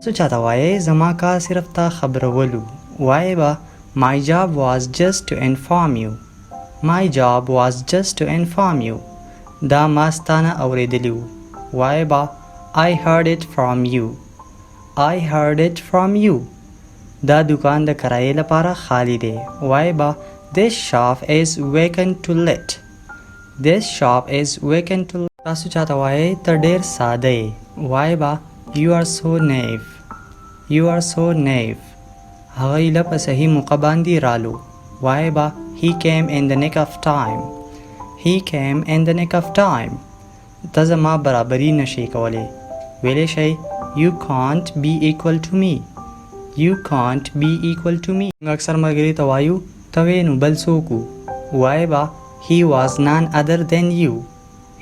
تاسو چاته وایې زما کار صرف تا خبرولو وایې به My job was just to inform you. My job was just to inform you. دا ما ستانه اوریدلی وو وایې به I heard it from you. I heard it from you. دا دکان د کرایې لپاره خالی دی وایې به This shop is vacant to let. This shop is vacant to let. تاسو چاته وایې ته ډېر ساده یې وایې به You are so naive. You are so naive. هغه ایله په صحیح موقع باندې رالو وایې به He came in the nick of time. He came in the nick of time. ته زما برابري نشي کولی ویلی شئ You can't be equal to me. You can't be equal to me. موږ اکثر ملګري ته وایو ته وې نو بل څوک و وایې به He was none other than you.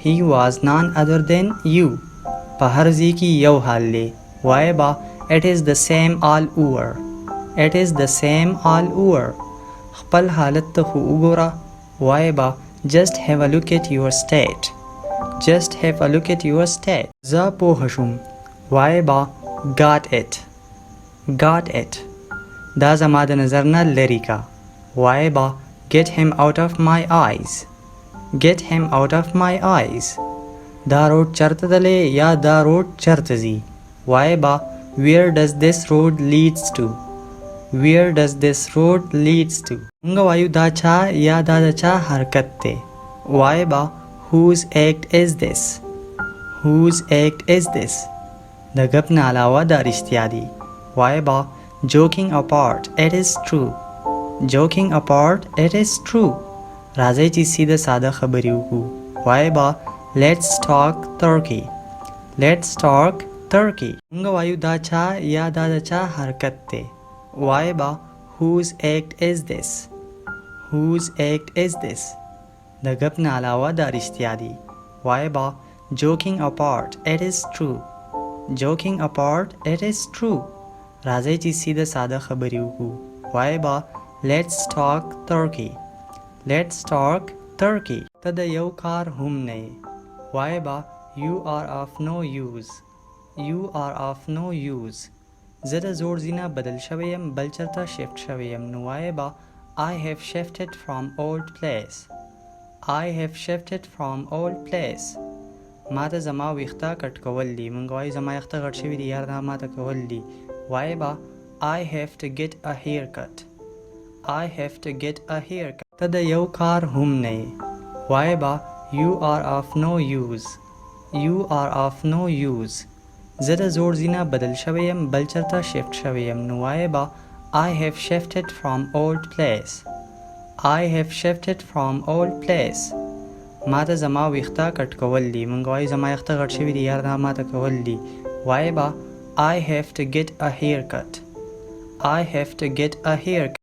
He was none other than you. په هر ځای کې یو حال دی وایې به It is the same all over. It is the same all over. خپل حالت ته خو وګوره وایې به Just have a look at your state. Just have a look at your state. زه پوه شوم وایې به Got it. Got it. دا زما د نظر نه لرې کا وایې به Get him out of my eyes. Get him out of my eyes. دا روډ چرته تللی یا دا روډ چرته ځي وایې به Where does this road leads to? Where does this road leads to? موږ وایو دا چا یا دا د چا حرکت دی وایې به Whose act is this? Whose act is this? د ګپ نه علاوه دا رښتیا دي وایې به Joking apart, it is true. Joking apart, it is true. راځئ چې سیده ساده خبرې وکړو وایې به Let's talk turkey. Let's talk turkey. موږ وایو دا چا یا دا د چا حرکت دی وایې به Whose act is this? Whose act is this? د ګپ نه علاوه دا رښتیا دي وایې به Joking apart, it is true. Joking apart, it is true. راځئ چې سیده ساده خبرې وکړو وایې به Let's talk turkey. Let's talk turkey. ته د یو کار هم نه یې وایې به You are of no use. You are of no use. زه د زوړ ځای نه بدل شوی یم بل چېرته شفټ شوی یم نو وایې به I have shifted from old place. I have shifted from old place. ما ته زما ویښته کټ کول دي موږ وایو زما ویښته کټ شوي دي یار دا ما ته کول دي وایې به I have to get a haircut. I have to get a haircut. ته د یو کار هم نه یې وایې به You are of no use. You are of no use. زه د زوړ ځای نه بدل شوی یم بل چېرته شفټ شوی یم نو وایې به I have shifted from old place. I have shifted from old place. ما ته زما ویښته کټ کول دي موږ وایو زما ویښته کټ شوي دي یار دا ما ته کول دي وایې به I have to get a haircut. I have to get a haircut.